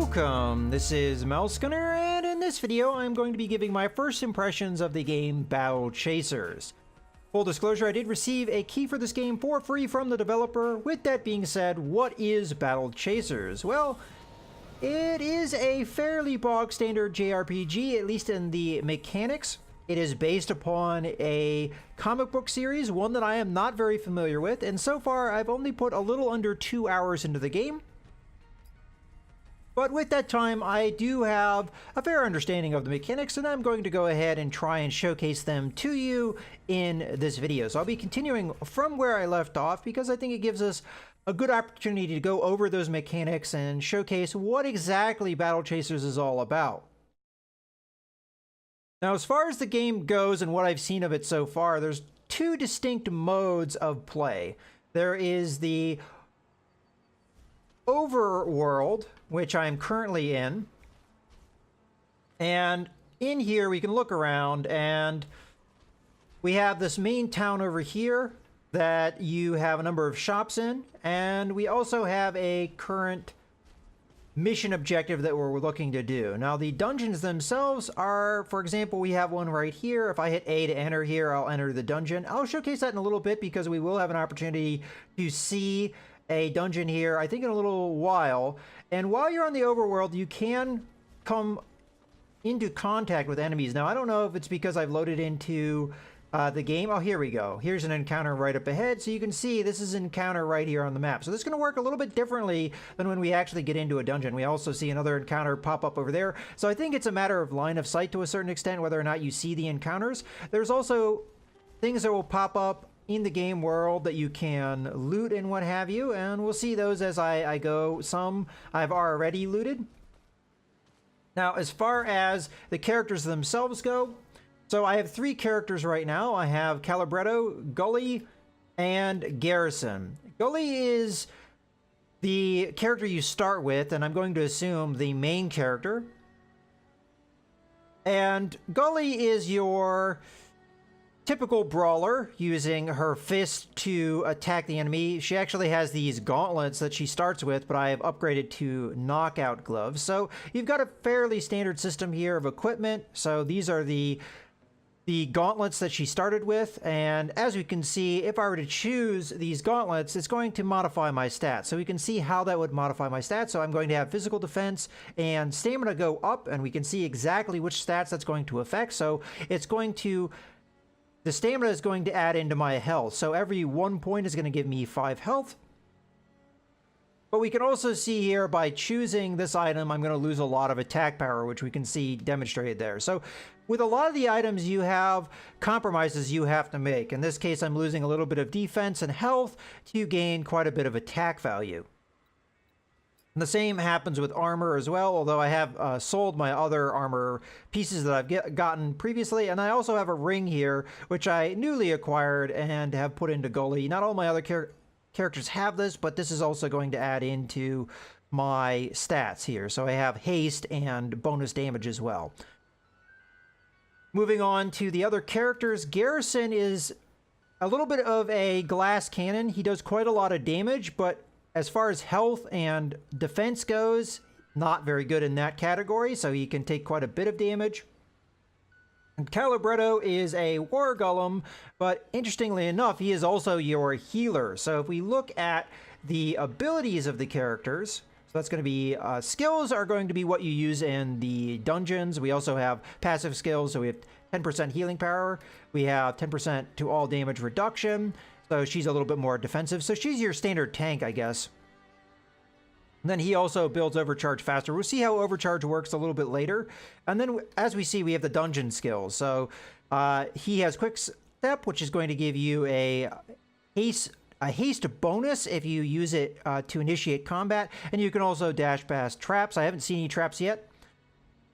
Welcome, this is Mouse Gunner, and in this video I'm going to be giving my first impressions of the game Battle Chasers. Full disclosure, I did receive a key for this game for free from the developer. With that being said, what is Battle Chasers? Well, it is a fairly bog standard JRPG, at least in the mechanics. It is based upon a comic book series, one that I am not very familiar with, and so far I've only put a little under 2 hours into the game. But with that time, I do have a fair understanding of the mechanics, and I'm going to go ahead and try and showcase them to you in this video. So I'll be continuing from where I left off because I think it gives us a good opportunity to go over those mechanics and showcase what exactly Battle Chasers is all about. Now, as far as the game goes and what I've seen of it so far, there's two distinct modes of play. There is the overworld, which I'm currently in, and in here we can look around and we have this main town over here that you have a number of shops in, and we also have a current mission objective that we're looking to do. Now the dungeons themselves are, for example, we have one right here. If I hit A to enter here, I'll enter the dungeon. I'll showcase that in a little bit because we will have an opportunity to see a dungeon here, I think, in a little while. And while you're on the overworld, you can come into contact with enemies. Now, I don't know if it's because I've loaded into the game. Oh, here we go. Here's an encounter right up ahead. So you can see this is an encounter right here on the map. So this is going to work a little bit differently than when we actually get into a dungeon. We also see another encounter pop up over there. So I think it's a matter of line of sight to a certain extent, whether or not you see the encounters. There's also things that will pop up in the game world that you can loot and what have you, and we'll see those as I go. Some I've already looted. Now, as far as the characters themselves go, so I have 3 characters right now. I have Calibretto, Gully, and Garrison. Gully is the character you start with, and I'm going to assume the main character. And Gully is your typical brawler, using her fist to attack the enemy. She actually has these gauntlets that she starts with, but I have upgraded to knockout gloves. So you've got a fairly standard system here of equipment. So these are the gauntlets that she started with, and as we can see, if I were to choose these gauntlets, it's going to modify my stats. So we can see how that would modify my stats. So I'm going to have physical defense and stamina go up, and we can see exactly which stats that's going to affect. So it's going to, the stamina is going to add into my health. So every 1 point is going to give me 5 health. But we can also see here, by choosing this item, I'm going to lose a lot of attack power, which we can see demonstrated there. So with a lot of the items, you have compromises you have to make. In this case, I'm losing a little bit of defense and health to gain quite a bit of attack value. And the same happens with armor as well, although I have sold my other armor pieces that I've gotten previously. And I also have a ring here, which I newly acquired and have put into Gully. Not all my other characters have this, but this is also going to add into my stats here. So I have haste and bonus damage as well. Moving on to the other characters, Garrison is a little bit of a glass cannon. He does quite a lot of damage, but as far as health and defense goes, not very good in that category, so he can take quite a bit of damage. And Calibretto is a war golem, but interestingly enough, he is also your healer. So if we look at the abilities of the characters, so that's going to be, skills are going to be what you use in the dungeons. We also have passive skills, so we have 10% healing power. We have 10% to all damage reduction. So she's a little bit more defensive. So she's your standard tank, I guess. And then he also builds overcharge faster. We'll see how overcharge works a little bit later. And then as we see, we have the dungeon skills. So he has quick step, which is going to give you a haste bonus if you use it to initiate combat. And you can also dash past traps. I haven't seen any traps yet.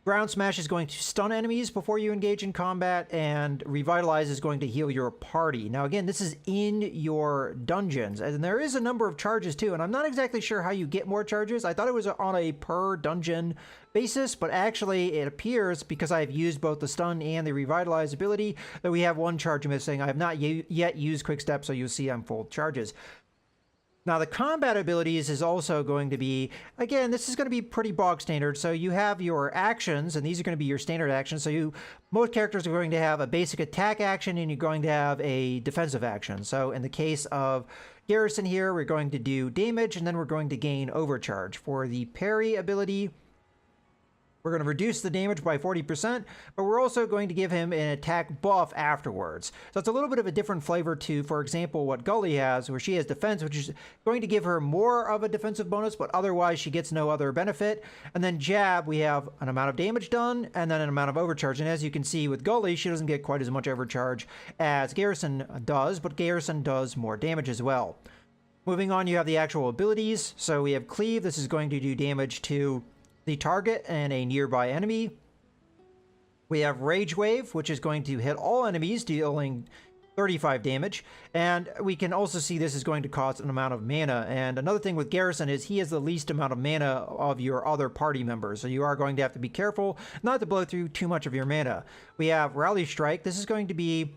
Ground Smash is going to stun enemies before you engage in combat, and Revitalize is going to heal your party. Now again, this is in your dungeons, and there is a number of charges too, and I'm not exactly sure how you get more charges. I thought it was on a per dungeon basis, but actually it appears, because I've used both the stun and the Revitalize ability, that we have 1 charge missing. I have not yet used Quick Step, so you'll see I'm full charges. Now, the combat abilities is also going to be, again, this is going to be pretty bog standard. So you have your actions, and these are going to be your standard actions. So most characters are going to have a basic attack action, and you're going to have a defensive action. So in the case of Garrison here, we're going to do damage, and then we're going to gain overcharge. For the parry ability, we're going to reduce the damage by 40%, but we're also going to give him an attack buff afterwards. So it's a little bit of a different flavor to, for example, what Gully has, where she has defense, which is going to give her more of a defensive bonus, but otherwise she gets no other benefit. And then Jab, we have an amount of damage done, and then an amount of overcharge. And as you can see with Gully, she doesn't get quite as much overcharge as Garrison does, but Garrison does more damage as well. Moving on, you have the actual abilities. So we have Cleave. This is going to do damage to the target and a nearby enemy. We have Rage Wave, which is going to hit all enemies, dealing 35 damage. And we can also see this is going to cost an amount of mana. And another thing with Garrison is he has the least amount of mana of your other party members. So you are going to have to be careful not to blow through too much of your mana. We have Rally Strike. This is going to be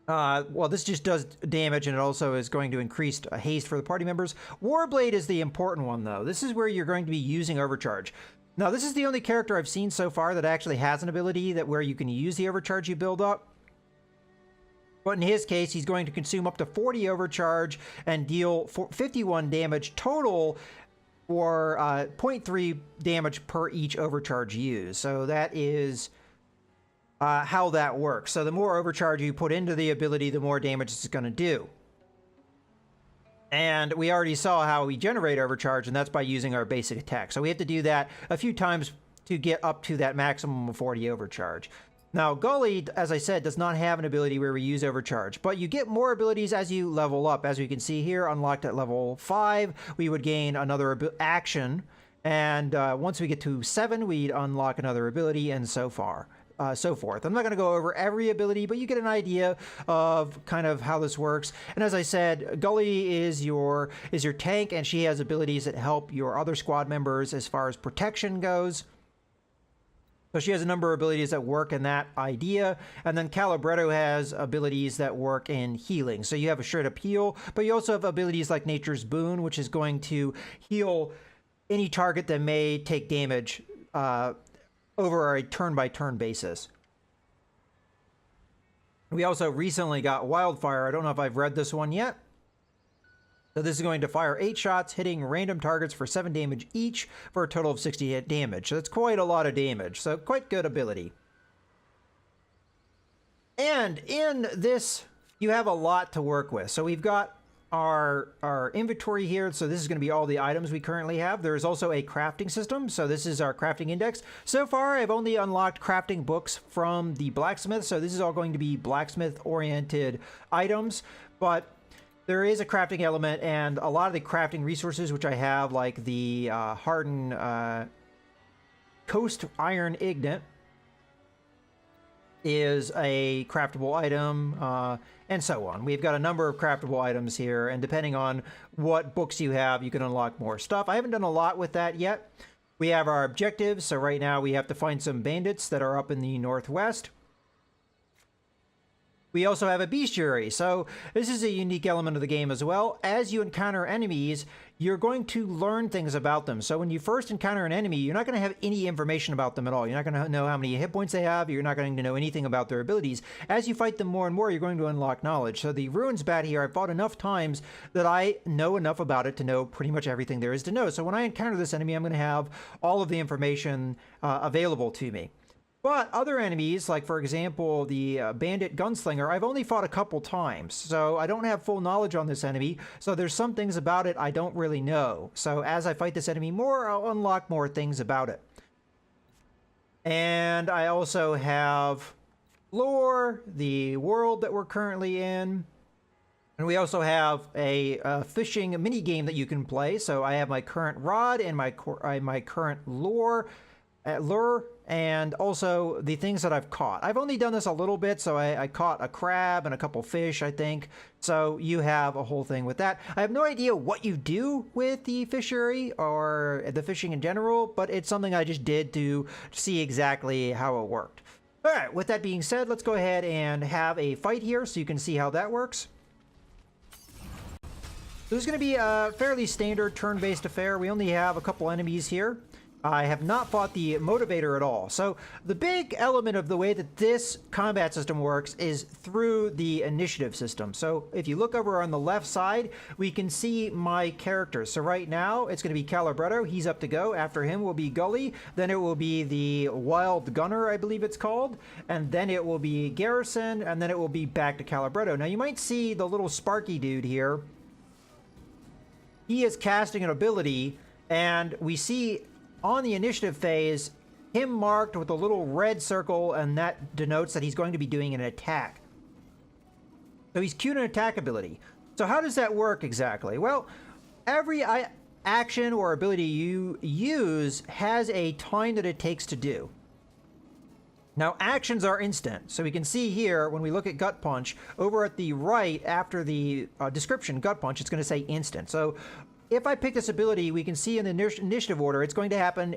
well, this just does damage, and it also is going to increase haste for the party members. Warblade is the important one, though. This is where you're going to be using overcharge. Now, this is the only character I've seen so far that actually has an ability where you can use the overcharge you build up. But in his case, he's going to consume up to 40 overcharge and deal 51 damage total for 0.3 damage per each overcharge used. So that is how that works. So the more overcharge you put into the ability, the more damage it's going to do. And we already saw how we generate overcharge, and that's by using our basic attack. So we have to do that a few times to get up to that maximum of 40 overcharge. Now, Gully, as I said, does not have an ability where we use overcharge, but you get more abilities as you level up. As we can see here, unlocked at level 5, we would gain another action. And once we get to 7, we'd unlock another ability, and so forth. I'm not going to go over every ability, but you get an idea of kind of how this works. And as I said, Gully is your tank, and she has abilities that help your other squad members as far as protection goes. So she has a number of abilities that work in that idea. And then Calibretto has abilities that work in healing. So you have a straight up heal, but you also have abilities like Nature's Boon, which is going to heal any target that may take damage over a turn-by-turn basis. We also recently got Wildfire. I don't know if I've read this one yet. So this is going to fire 8 shots, hitting random targets for 7 damage each, for a total of 60 damage. So that's quite a lot of damage. So quite good ability. And in this, you have a lot to work with. So we've got our inventory here. So this is going to be all the items we currently have. There's also a crafting system. So this is our crafting index. So far, I've only unlocked crafting books from the blacksmith. So this is all going to be blacksmith-oriented items. But there is a crafting element, and a lot of the crafting resources, which I have, like the hardened coast iron ignet, is a craftable item, and so on. We've got a number of craftable items here, and depending on what books you have, you can unlock more stuff. I haven't done a lot with that yet. We have our objectives, so right now we have to find some bandits that are up in the northwest. We also have a bestiary, so this is a unique element of the game as well. As you encounter enemies, you're going to learn things about them. So when you first encounter an enemy, you're not going to have any information about them at all. You're not going to know how many hit points they have. You're not going to know anything about their abilities. As you fight them more and more, you're going to unlock knowledge. So the Ruins Bat here, I've fought enough times that I know enough about it to know pretty much everything there is to know. So when I encounter this enemy, I'm going to have all of the information available to me. But other enemies, like for example, the Bandit Gunslinger, I've only fought a couple times, so I don't have full knowledge on this enemy, so there's some things about it I don't really know. So as I fight this enemy more, I'll unlock more things about it. And I also have lore, the world that we're currently in, and we also have a fishing mini game that you can play. So I have my current rod and my current lure, and also the things that I've caught. I've only done this a little bit, so I caught a crab and a couple fish, I think. So you have a whole thing with that. I have no idea what you do with the fishery or the fishing in general, but it's something I just did to see exactly how it worked. All right, with that being said, let's go ahead and have a fight here so you can see how that works. This is going to be a fairly standard turn-based affair. We only have a couple enemies here. I have not fought the motivator at all. So the big element of the way that this combat system works is through the initiative system. So if you look over on the left side, we can see my characters. So right now it's going to be Calibretto. He's up to go. After him will be Gully. Then it will be the Wild Gunner, I believe it's called. And then it will be Garrison. And then it will be back to Calibretto. Now you might see the little Sparky dude here. He is casting an ability, and we see on the initiative phase him marked with a little red circle, and that denotes that he's going to be doing an attack. So he's cued an attack ability. So how does that work exactly? Well, every action or ability you use has a time that it takes to do. Now, actions are instant. So we can see here, when we look at Gut Punch, over at the right, after the description, Gut Punch, it's going to say instant. So if I pick this ability, we can see in the initiative order, it's going to happen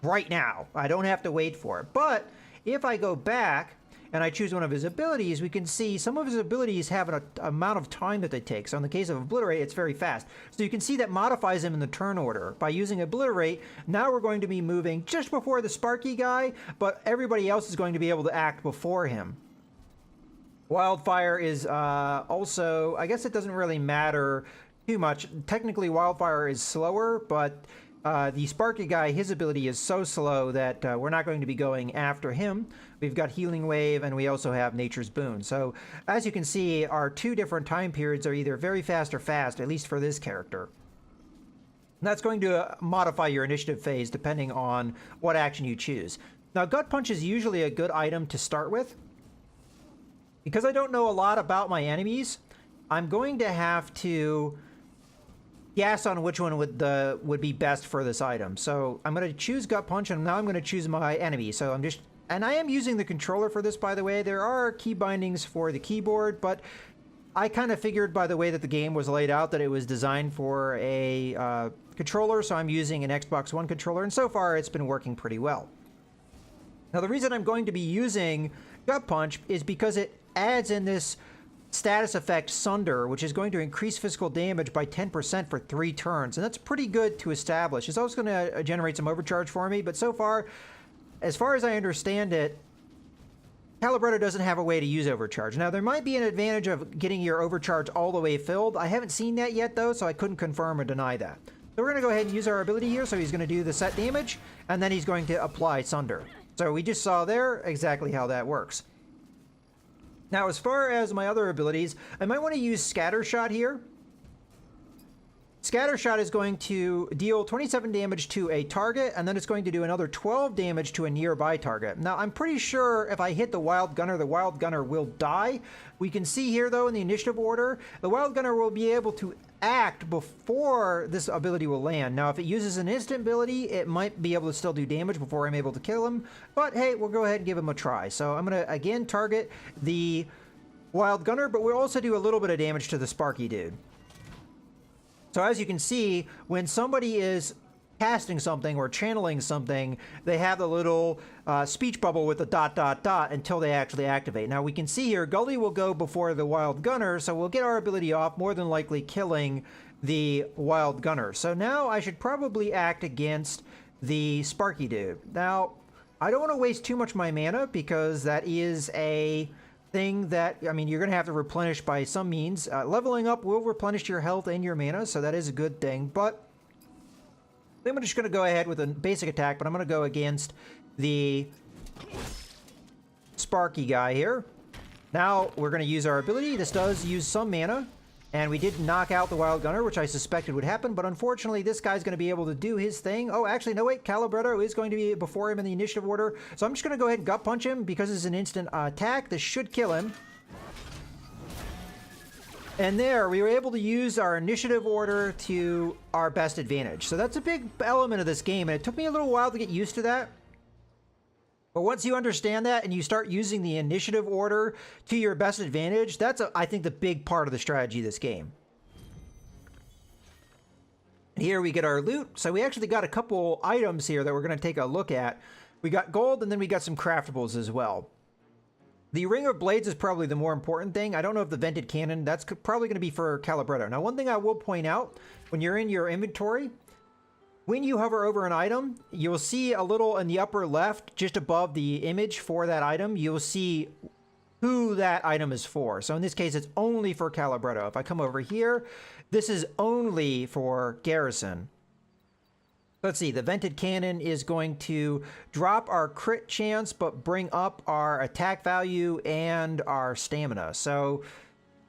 right now. I don't have to wait for it. But if I go back and I choose one of his abilities, we can see some of his abilities have an amount of time that they take. So in the case of Obliterate, it's very fast. So you can see that modifies him in the turn order. By using Obliterate, now we're going to be moving just before the Sparky guy, but everybody else is going to be able to act before him. Wildfire is also, I guess it doesn't really matter too much. Technically, Wildfire is slower, but the Sparky guy, his ability is so slow that we're not going to be going after him. We've got Healing Wave, and we also have Nature's Boon. So, as you can see, our two different time periods are either very fast or fast, at least for this character. And that's going to modify your initiative phase depending on what action you choose. Now, Gut Punch is usually a good item to start with. Because I don't know a lot about my enemies, I'm going to have to guess on which one would be best for this item. So I'm going to choose Gut Punch, and now I'm going to choose my enemy. So and I am using the controller for this, by the way. There are key bindings for the keyboard, but I kind of figured by the way that the game was laid out that it was designed for a controller, so I'm using an Xbox One controller, and so far it's been working pretty well. Now the reason I'm going to be using Gut Punch is because it adds in this status effect Sunder, which is going to increase physical damage by 10% for 3 turns, and that's pretty good to establish. It's also going to generate some overcharge for me, but so far, as I understand it, Calibretto doesn't have a way to use overcharge. Now, there might be an advantage of getting your overcharge all the way filled. I haven't seen that yet, though, so I couldn't confirm or deny that. So we're going to go ahead and use our ability here. So he's going to do the set damage, and then he's going to apply Sunder. So we just saw there exactly how that works. Now, as far as my other abilities, I might want to use Scattershot here. Scattershot is going to deal 27 damage to a target, and then it's going to do another 12 damage to a nearby target. Now, I'm pretty sure if I hit the Wild Gunner will die. We can see here, though, in the initiative order, the Wild Gunner will be able to act before this ability will land. Now, if it uses an instant ability, it might be able to still do damage before I'm able to kill him. But, hey, we'll go ahead and give him a try. So I'm going to, again, target the Wild Gunner, but we'll also do a little bit of damage to the Sparky dude. So as you can see, when somebody is casting something or channeling something, they have the little speech bubble with the ... until they actually activate. Now we can see here, Gully will go before the Wild Gunner, so we'll get our ability off, more than likely killing the Wild Gunner. So now I should probably act against the Sparky dude. Now, I don't want to waste too much of my mana, because that is a thing that, I mean, you're going to have to replenish by some means. Leveling up will replenish your health and your mana, so that is a good thing. But I'm just going to go ahead with a basic attack, but I'm going to go against the Sparky guy here. Now we're going to use our ability. This does use some mana, and we did knock out the Wild Gunner, which I suspected would happen, but unfortunately this guy's going to be able to do his thing. Oh, actually, no, wait, Calibretto is going to be before him in the initiative order, so I'm just going to go ahead and Gut Punch him because it's an instant attack. This should kill him. And there, we were able to use our initiative order to our best advantage. So that's a big element of this game, and it took me a little while to get used to that. But once you understand that and you start using the initiative order to your best advantage, that's, I think, the big part of the strategy of this game. Here we get our loot. So we actually got a couple items here that we're going to take a look at. We got gold, and then we got some craftables as well. The Ring of Blades is probably the more important thing. I don't know if the Vented Cannon, that's probably going to be for Calibretto. Now, one thing I will point out, when you're in your inventory, when you hover over an item, you'll see a little in the upper left, just above the image for that item, you'll see who that item is for. So in this case, it's only for Calibretto. If I come over here, this is only for Garrison. Let's see, the Vented Cannon is going to drop our crit chance, but bring up our attack value and our stamina. So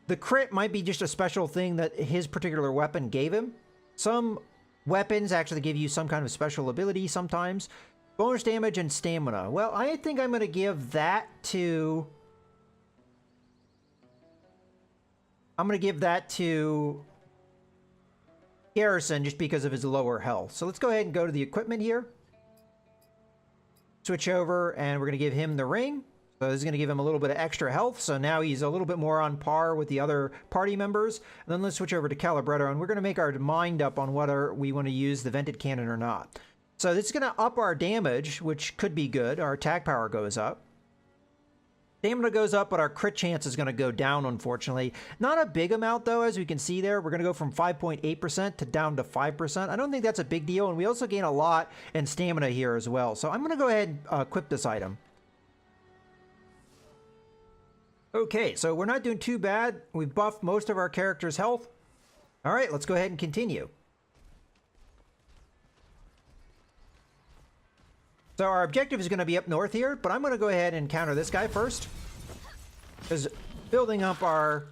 the crit might be just a special thing that his particular weapon gave him. Some weapons actually give you some kind of special ability sometimes. Bonus damage and stamina. Well, I think I'm going to give that to... I'm going to give that to Garrison just because of his lower health. So let's go ahead and go to the equipment here. Switch over, and we're going to give him the ring. So this is going to give him a little bit of extra health. So now he's a little bit more on par with the other party members. And then let's switch over to Calibretto, and we're going to make our mind up on whether we want to use the Vented Cannon or not. So this is going to up our damage, which could be good. Our attack power goes up. Stamina goes up, but our crit chance is going to go down, unfortunately. Not a big amount, though, as we can see there. We're going to go from 5.8% to down to 5%. I don't think that's a big deal, and we also gain a lot in stamina here as well. So I'm going to go ahead and equip this item. Okay, so we're not doing too bad. We've buffed most of our character's health. All right, let's go ahead and continue. So our objective is going to be up north here, but I'm going to go ahead and counter this guy first. Because building up our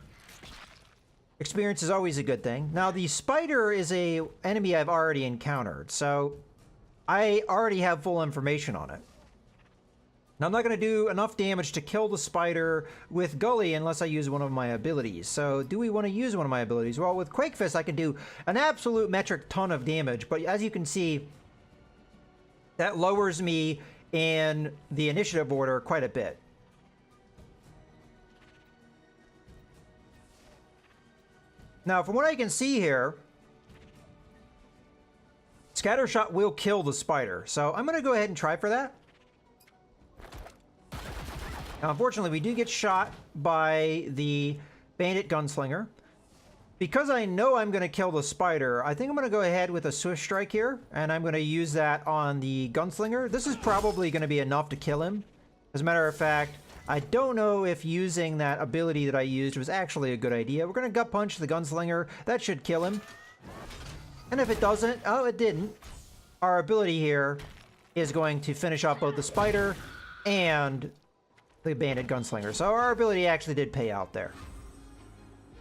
experience is always a good thing. Now, the spider is a enemy I've already encountered, so I already have full information on it. Now, I'm not going to do enough damage to kill the spider with Gully unless I use one of my abilities. So do we want to use one of my abilities? Well, with Quake Fist, I can do an absolute metric ton of damage, but as you can see, that lowers me in the initiative order quite a bit. Now, from what I can see here, Scattershot will kill the spider. So I'm going to go ahead and try for that. Now, unfortunately, we do get shot by the bandit gunslinger. Because I know I'm going to kill the spider, I think I'm going to go ahead with a Swift Strike here, and I'm going to use that on the gunslinger. This is probably going to be enough to kill him. As a matter of fact, I don't know if using that ability that I used was actually a good idea. We're going to gut punch the gunslinger. That should kill him. And if it doesn't, oh, it didn't. Our ability here is going to finish off both the spider and the bandit gunslinger. So our ability actually did pay out there.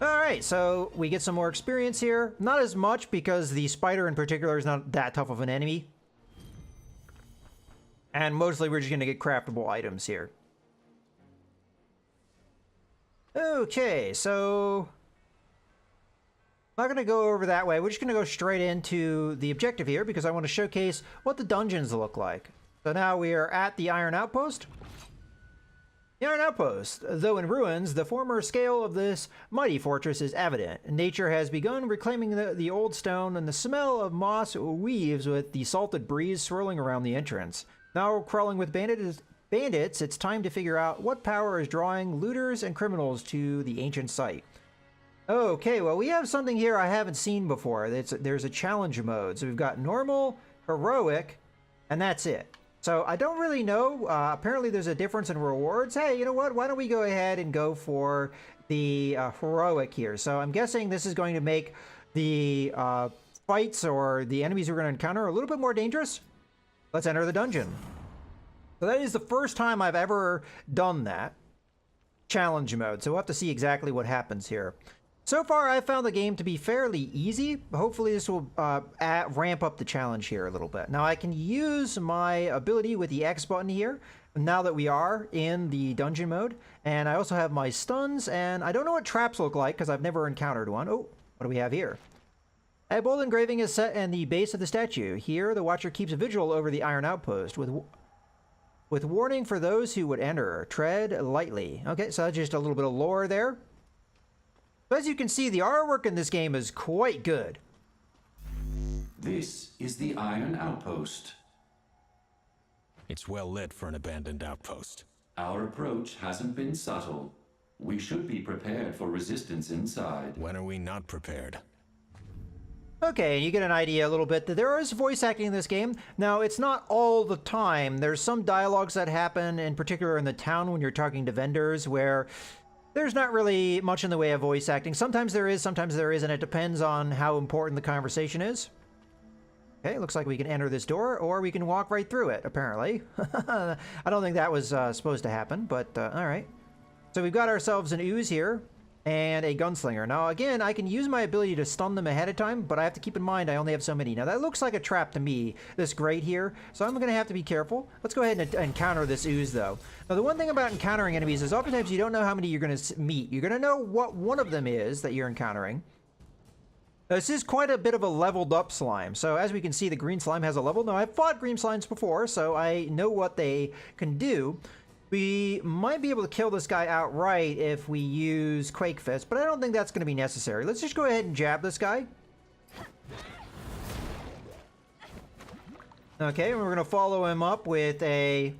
Alright, so we get some more experience here. Not as much because the spider in particular is not that tough of an enemy. And mostly we're just going to get craftable items here. Okay, so I'm not going to go over that way. We're just going to go straight into the objective here because I want to showcase what the dungeons look like. So now we are at the Iron Outpost. The Iron Outpost, though in ruins, the former scale of this mighty fortress is evident. Nature has begun reclaiming the old stone, and the smell of moss weaves with the salted breeze swirling around the entrance. Now crawling with bandits, it's time to figure out what power is drawing looters and criminals to the ancient site. Okay, well, we have something here I haven't seen before. There's a challenge mode. So we've got normal, heroic, and that's it. So I don't really know. Apparently there's a difference in rewards. Hey, you know what? Why don't we go ahead and go for the heroic here? So I'm guessing this is going to make the fights or the enemies we're going to encounter a little bit more dangerous. Let's enter the dungeon. So that is the first time I've ever done that. Challenge mode. So we'll have to see exactly what happens here. So far, I've found the game to be fairly easy. Hopefully, this will ramp up the challenge here a little bit. Now, I can use my ability with the X button here, now that we are in the dungeon mode. And I also have my stuns, and I don't know what traps look like, because I've never encountered one. Oh, what do we have here? A bold engraving is set in the base of the statue. Here, the Watcher keeps a vigil over the Iron Outpost, with warning for those who would enter. Tread lightly. Okay, so that's just a little bit of lore there. As you can see, the artwork in this game is quite good. This is the Iron Outpost. It's well lit for an abandoned outpost. Our approach hasn't been subtle. We should be prepared for resistance inside. When are we not prepared? Okay, you get an idea a little bit that there is voice acting in this game. Now, it's not all the time. There's some dialogues that happen, in particular in the town when you're talking to vendors, where there's not really much in the way of voice acting. Sometimes there is, sometimes there isn't. It depends on how important the conversation is. Okay, looks like we can enter this door, or we can walk right through it, apparently. I don't think that was supposed to happen, but all right. So we've got ourselves an ooze here, and a gunslinger. Now, again, I can use my ability to stun them ahead of time, but I have to keep in mind I only have so many. Now, that looks like a trap to me, this grate here, so I'm going to have to be careful. Let's go ahead and encounter this ooze, though. Now, the one thing about encountering enemies is oftentimes you don't know how many you're going to meet. You're going to know what one of them is that you're encountering. This is quite a bit of a leveled up slime. So as we can see, the green slime has a level. Now, I've fought green slimes before, so I know what they can do. We might be able to kill this guy outright if we use Quake Fist, but I don't think that's going to be necessary. Let's just go ahead and jab this guy. Okay, and we're going to follow him up with a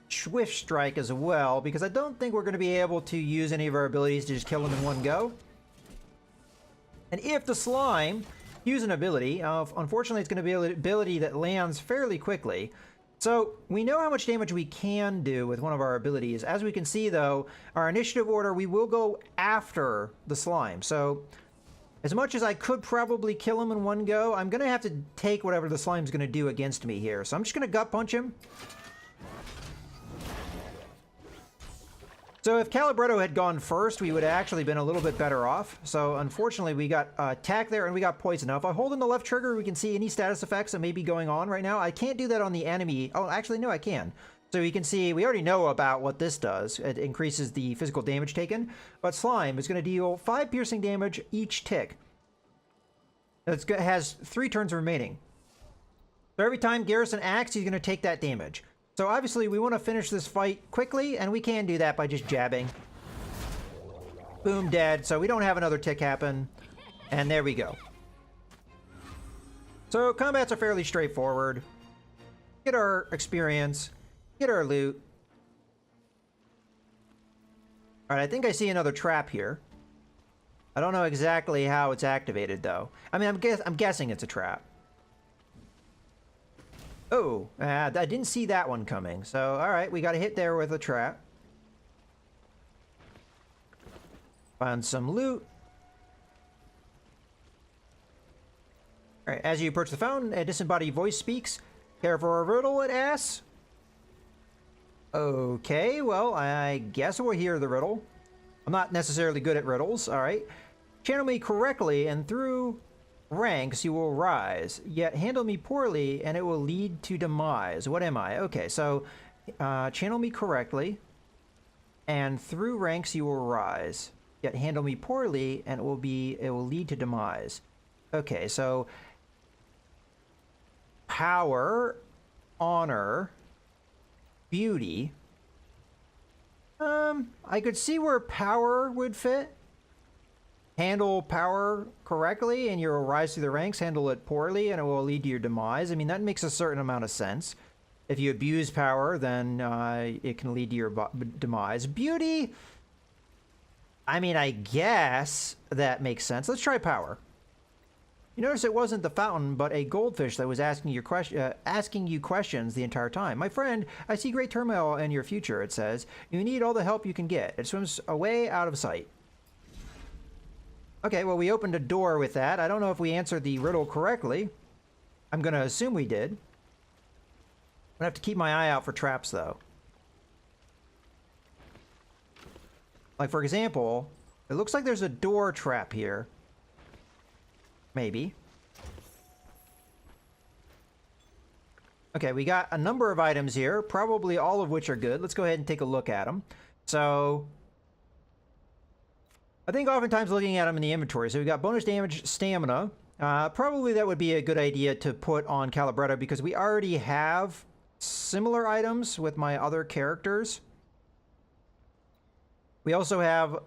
Swift Strike as well, because I don't think we're going to be able to use any of our abilities to just kill him in one go. And if the slime use an ability, unfortunately it's going to be an ability that lands fairly quickly. So we know how much damage we can do with one of our abilities. As we can see, though, our initiative order, we will go after the slime. So as much as I could probably kill him in one go, I'm going to have to take whatever the slime's going to do against me here. So I'm just going to gut punch him. So if Calibretto had gone first, we would have actually been a little bit better off. So unfortunately, we got attack there and we got poison. Now, if I hold in the left trigger, we can see any status effects that may be going on right now. I can't do that on the enemy. Oh, actually, no, I can. So you can see, we already know about what this does. It increases the physical damage taken. But Slime is going to deal 5 piercing damage each tick. It has 3 turns remaining. So every time Garrison acts, he's going to take that damage. So obviously we want to finish this fight quickly, and we can do that by just jabbing. Boom, dead. So we don't have another tick happen. And there we go. So combats are fairly straightforward. Get our experience. Get our loot. Alright, I think I see another trap here. I don't know exactly how it's activated, though. I mean, I'm guessing it's a trap. Oh, I didn't see that one coming. So, all right, we got a hit there with a trap. Found some loot. All right, as you approach the fountain, a disembodied voice speaks. Care for a riddle, it asks. Okay, well, I guess we'll hear the riddle. I'm not necessarily good at riddles, all right. Channel me correctly, and through ranks you will rise, yet handle me poorly and it will lead to demise. What am I? Okay, so channel me correctly and through ranks you will rise, yet handle me poorly and it will lead to demise. Okay, so power, honor, beauty. I could see where power would fit. Handle power correctly and you'll rise through the ranks. Handle it poorly and it will lead to your demise. I mean, that makes a certain amount of sense. If you abuse power, then it can lead to your demise. Beauty, I mean, I guess that makes sense. Let's try power. You notice it wasn't the fountain, but a goldfish that was asking you questions the entire time. My friend, I see great turmoil in your future, it says. You need all the help you can get. It swims away out of sight. Okay, well, we opened a door with that. I don't know if we answered the riddle correctly. I'm going to assume we did. I'm going to have to keep my eye out for traps, though. Like, for example, it looks like there's a door trap here. Maybe. Okay, we got a number of items here, probably all of which are good. Let's go ahead and take a look at them. So I think oftentimes looking at them in the inventory. So we got bonus damage, stamina. Probably that would be a good idea to put on Calibretto because we already have similar items with my other characters. We also have,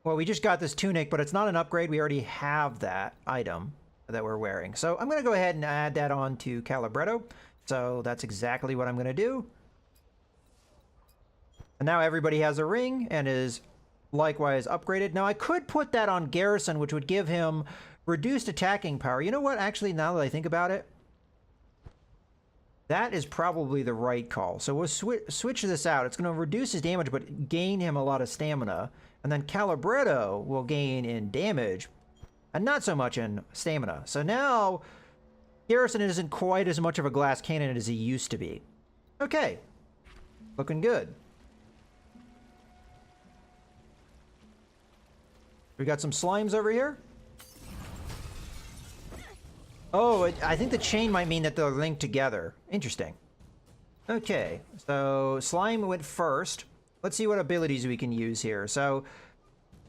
well, we just got this tunic, but it's not an upgrade. We already have that item that we're wearing. So I'm going to go ahead and add that on to Calibretto. So that's exactly what I'm going to do. And now everybody has a ring and is likewise upgraded. Now I could put that on Garrison, which would give him reduced attacking power. You know what? Actually, now that I think about it, that is probably the right call. So we'll switch this out. It's going to reduce his damage, but gain him a lot of stamina. And then Calibretto will gain in damage, and not so much in stamina. So now, Garrison isn't quite as much of a glass cannon as he used to be. Okay. Looking good. We got some slimes over here. Oh, I think the chain might mean that they're linked together. Interesting. Okay, so slime went first. Let's see what abilities we can use here. So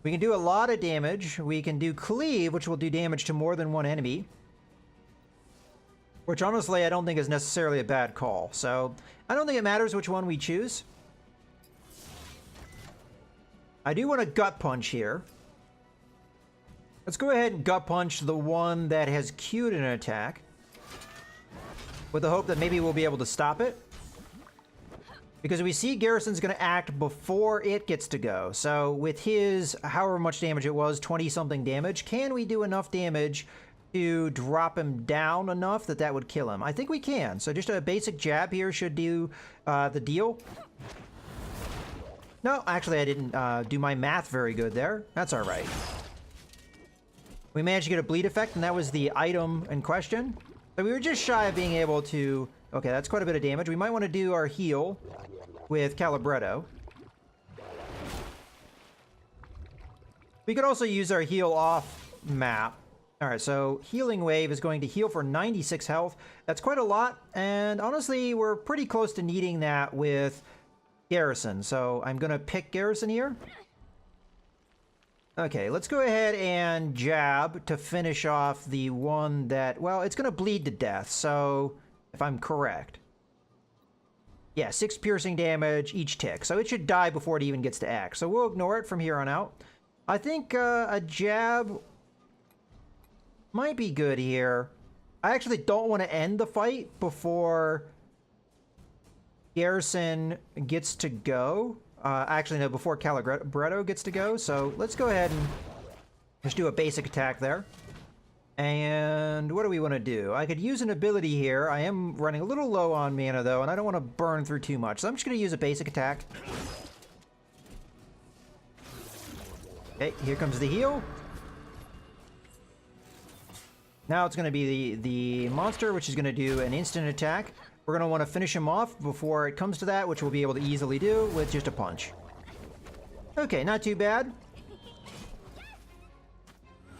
we can do a lot of damage. We can do cleave, which will do damage to more than one enemy. Which honestly, I don't think is necessarily a bad call. So I don't think it matters which one we choose. I do want a gut punch here. Let's go ahead and gut punch the one that has queued an attack, with the hope that maybe we'll be able to stop it. Because we see Garrison's going to act before it gets to go. So with his, however much damage it was, 20-something damage, can we do enough damage to drop him down enough that that would kill him? I think we can. So just a basic jab here should do the deal. No, actually I didn't do my math very good there. That's all right. We managed to get a bleed effect, and that was the item in question. So we were just shy of being able to... Okay, that's quite a bit of damage. We might want to do our heal with Calibretto. We could also use our heal off map. Alright, so Healing Wave is going to heal for 96 health. That's quite a lot, and honestly, we're pretty close to needing that with Garrison. So I'm going to pick Garrison here. Okay, let's go ahead and jab to finish off the one that, well, it's going to bleed to death, so if I'm correct. Yeah, 6 piercing damage each tick, so it should die before it even gets to act. So we'll ignore it from here on out. I think a jab might be good here. I actually don't want to end the fight before Garrison gets to go. Actually, no, before Calibretto gets to go. So let's go ahead and just do a basic attack there. And what do we want to do? I could use an ability here. I am running a little low on mana, though, and I don't want to burn through too much. So I'm just going to use a basic attack. Okay, here comes the heal. Now it's going to be the monster, which is going to do an instant attack. We're going to want to finish him off before it comes to that, which we'll be able to easily do with just a punch. Okay, not too bad.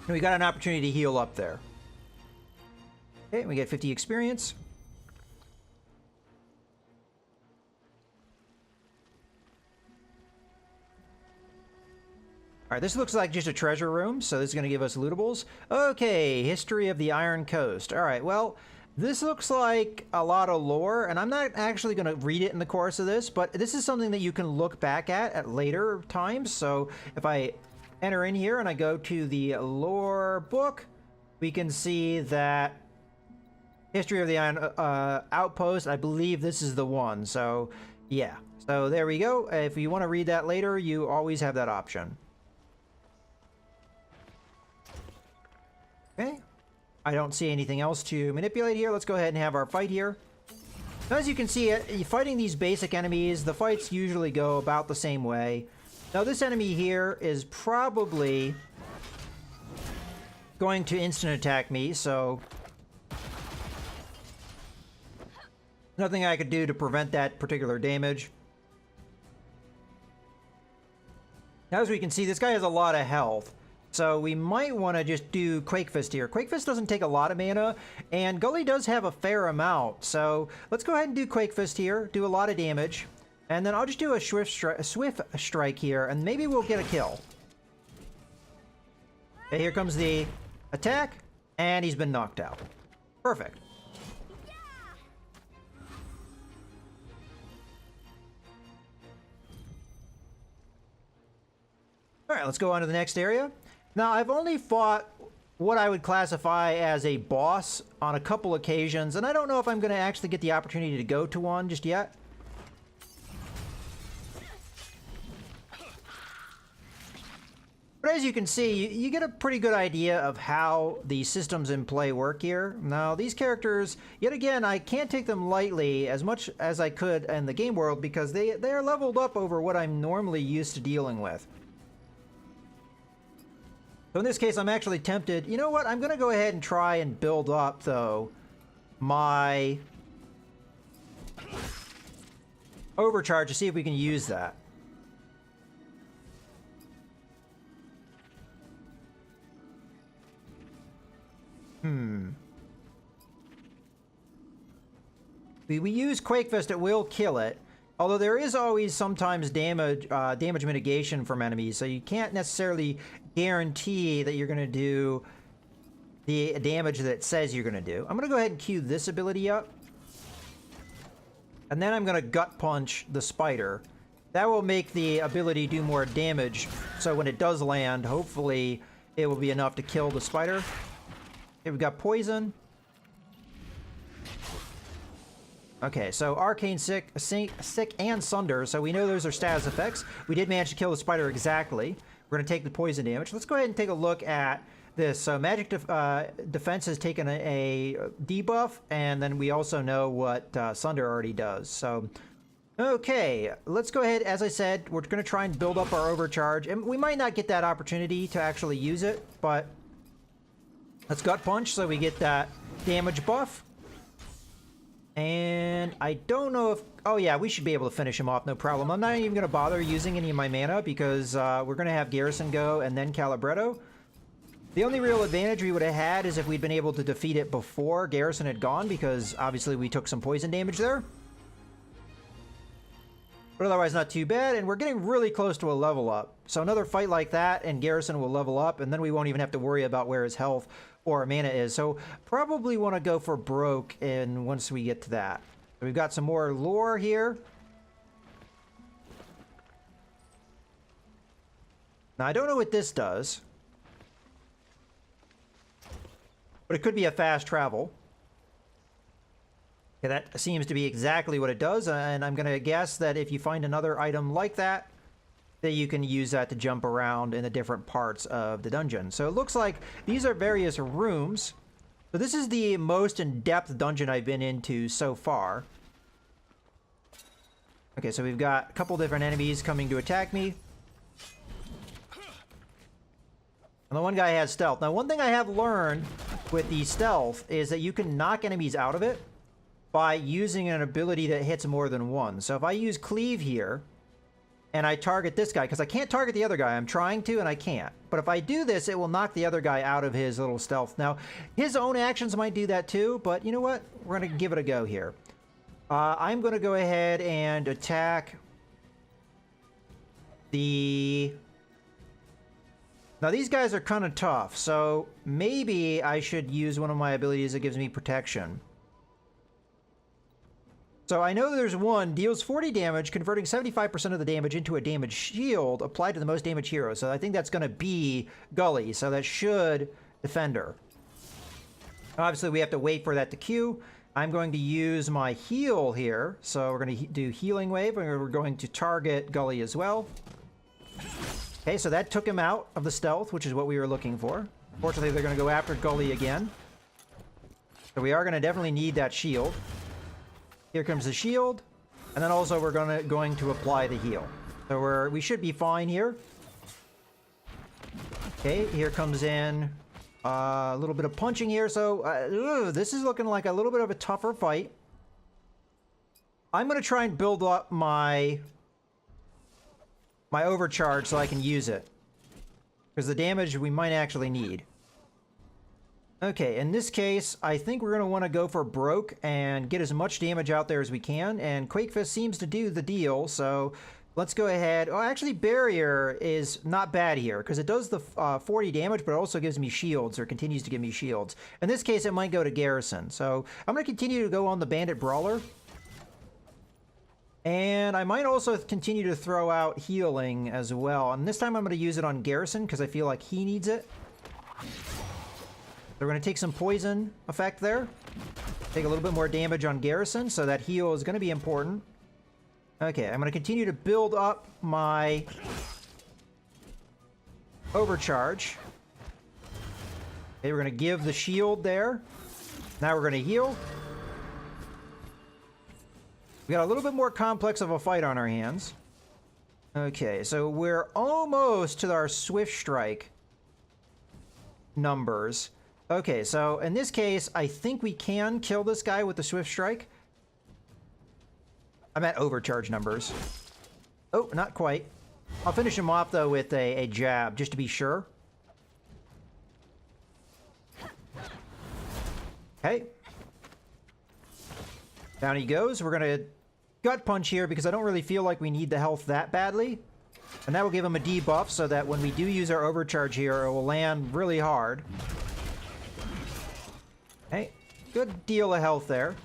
And we got an opportunity to heal up there. Okay, we get 50 experience. Alright, this looks like just a treasure room, so this is going to give us lootables. Okay, History of the Iron Coast. Alright, well... This looks like a lot of lore, and I'm not actually going to read it in the course of this, but this is something that you can look back at later times. So if I enter in here and I go to the lore book, we can see that History of the Iron Outpost, I believe this is the one. So yeah, so there we go. If you want to read that later, you always have that option. Okay. I don't see anything else to manipulate here. Let's go ahead and have our fight here. Now, as you can see, fighting these basic enemies, the fights usually go about the same way. Now, this enemy here is probably going to instant attack me, so nothing I could do to prevent that particular damage. Now, as we can see, this guy has a lot of health. So we might want to just do Quake Fist here. Quake Fist doesn't take a lot of mana, and Gully does have a fair amount. So let's go ahead and do Quake Fist here, do a lot of damage, and then I'll just do a Swift Strike here, and maybe we'll get a kill. Okay, here comes the attack, and he's been knocked out. Perfect. All right, let's go on to the next area. Now, I've only fought what I would classify as a boss on a couple occasions, and I don't know if I'm going to actually get the opportunity to go to one just yet. But as you can see, you get a pretty good idea of how the systems in play work here. Now, these characters, yet again, I can't take them lightly as much as I could in the game world because they are leveled up over what I'm normally used to dealing with. So in this case, I'm actually tempted. You know what? I'm going to go ahead and try and build up, though, my overcharge to see if we can use that. We use Quake Fist, it will kill it. Although there is always sometimes damage mitigation from enemies, so you can't necessarily guarantee that you're going to do the damage that it says you're going to do. I'm going to go ahead and queue this ability up. And then I'm going to gut punch the spider. That will make the ability do more damage, so when it does land, hopefully it will be enough to kill the spider. Okay, we've got poison. Okay, so Arcane Sick, and Sunder, so we know those are status effects. We did manage to kill the spider exactly. We're going to take the poison damage. Let's go ahead and take a look at this. So Magic Defense has taken a debuff, and then we also know what Sunder already does. So, okay, let's go ahead. As I said, we're going to try and build up our overcharge, and we might not get that opportunity to actually use it, but let's Gut Punch so we get that damage buff. And I don't know if... Oh yeah, we should be able to finish him off, no problem. I'm not even going to bother using any of my mana because we're going to have Garrison go and then Calibretto. The only real advantage we would have had is if we'd been able to defeat it before Garrison had gone, because obviously we took some poison damage there. But otherwise not too bad, and we're getting really close to a level up. So another fight like that and Garrison will level up, and then we won't even have to worry about where his health or mana is. So probably want to go for broke and once we get to that. We've got some more lore here. Now I don't know what this does, but it could be a fast travel. Okay, that seems to be exactly what it does, and I'm going to guess that if you find another item like that, that you can use that to jump around in the different parts of the dungeon. So it looks like these are various rooms. So this is the most in-depth dungeon I've been into so far. Okay, so we've got a couple different enemies coming to attack me. And the one guy has stealth. Now, one thing I have learned with the stealth is that you can knock enemies out of it by using an ability that hits more than one. So if I use Cleave here, and I target this guy, because I can't target the other guy. I'm trying to, and I can't. But if I do this, it will knock the other guy out of his little stealth. Now, his own actions might do that too, but you know what? We're going to give it a go here. I'm going to go ahead and attack the... Now, these guys are kind of tough, so maybe I should use one of my abilities that gives me protection. So I know there's one, deals 40 damage, converting 75% of the damage into a damage shield applied to the most damaged hero. So I think that's going to be Gully, so that should defend her. Obviously, we have to wait for that to queue. I'm going to use my heal here. So we're going to do Healing Wave, and we're going to target Gully as well. Okay, so that took him out of the stealth, which is what we were looking for. Fortunately, they're going to go after Gully again. So we are going to definitely need that shield. Here comes the shield, and then also we're going to apply the heal. So we should be fine here. Okay, here comes in a little bit of punching here. So this is looking like a little bit of a tougher fight. I'm going to try and build up my overcharge so I can use it, because the damage we might actually need. Okay, in this case, I think we're going to want to go for broke and get as much damage out there as we can, and Quake Fist seems to do the deal, so let's go ahead. Oh, actually, Barrier is not bad here, because it does the 40 damage, but it also gives me shields, or continues to give me shields. In this case, it might go to Garrison, so I'm going to continue to go on the Bandit Brawler. And I might also continue to throw out healing as well, and this time I'm going to use it on Garrison, because I feel like he needs it. we're going to take some poison effect there. Take a little bit more damage on Garrison, so that heal is going to be important. Okay, I'm going to continue to build up my overcharge. Okay, we're going to give the shield there. Now we're going to heal. We got a little bit more complex of a fight on our hands. Okay, so we're almost to our Swift Strike numbers. Okay, so in this case, I think we can kill this guy with the Swift Strike. I'm at overcharge numbers. Oh, not quite. I'll finish him off, though, with a jab, just to be sure. Okay. Down he goes. We're going to gut punch here because I don't really feel like we need the health that badly. And that will give him a debuff so that when we do use our overcharge here, it will land really hard. Okay, good deal of health there.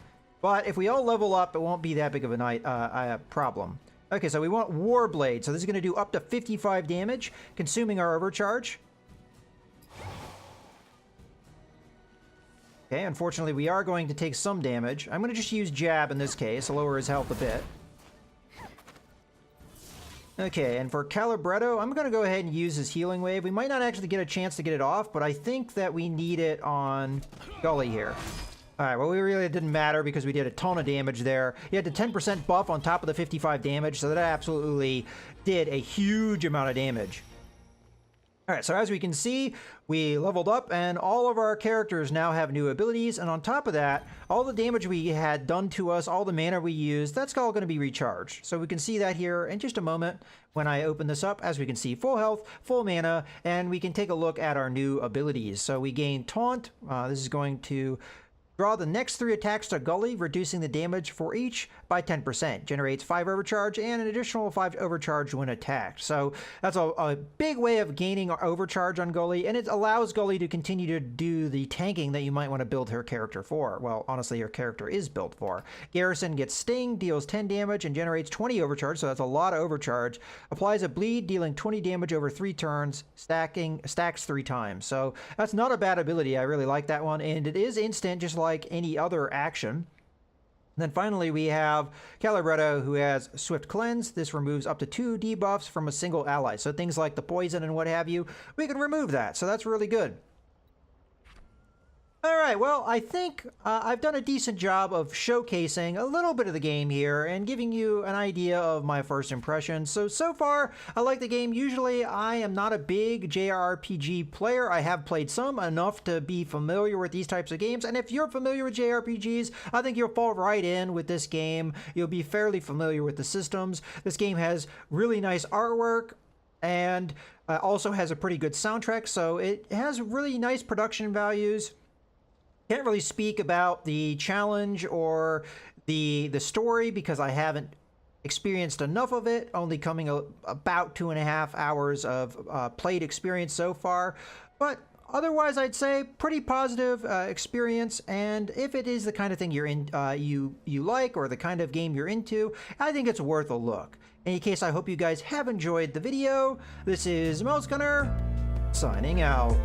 But if we all level up, it won't be that big of a problem. Okay, so we want Warblade. So this is going to do up to 55 damage, consuming our overcharge. Okay, unfortunately, we are going to take some damage. I'm going to just use Jab in this case to lower his health a bit. Okay, and for Calibretto, I'm going to go ahead and use his Healing Wave. We might not actually get a chance to get it off, but I think that we need it on Gully here. Alright, well, we really didn't matter because we did a ton of damage there. You had the 10% buff on top of the 55 damage, so that absolutely did a huge amount of damage. Alright, so as we can see, we leveled up and all of our characters now have new abilities, and on top of that, all the damage we had done to us, all the mana we used, that's all going to be recharged. So we can see that here in just a moment when I open this up. As we can see, full health, full mana, and we can take a look at our new abilities. So we gain Taunt. This is going to draw the next 3 attacks to Gully, reducing the damage for each by 10%. Generates 5 overcharge and an additional 5 overcharge when attacked. So that's a big way of gaining our overcharge on Gully, and it allows Gully to continue to do the tanking that you might want to build her character for. Well, honestly, her character is built for. Garrison gets Sting, deals 10 damage, and generates 20 overcharge, so that's a lot of overcharge. Applies a bleed, dealing 20 damage over 3 turns, stacks 3 times. So that's not a bad ability. I really like that one, and it is instant, just like any other action. And then finally we have Calibretto, who has Swift Cleanse. This removes up to 2 debuffs from a single ally. So things like the poison and what have you, we can remove that. So that's really good. Alright, well, I think I've done a decent job of showcasing a little bit of the game here and giving you an idea of my first impressions. So far, I like the game. Usually, I am not a big JRPG player. I have played some, enough to be familiar with these types of games. And if you're familiar with JRPGs, I think you'll fall right in with this game. You'll be fairly familiar with the systems. This game has really nice artwork and also has a pretty good soundtrack. So it has really nice production values. Can't really speak about the challenge or the story because I haven't experienced enough of it, only coming about 2.5 hours of played experience so far. But otherwise, I'd say pretty positive experience, and if it is the kind of thing you're in, you like, or the kind of game you're into, I think it's worth a look. In any case, I hope you guys have enjoyed the video. This is Mouse Gunner, signing out.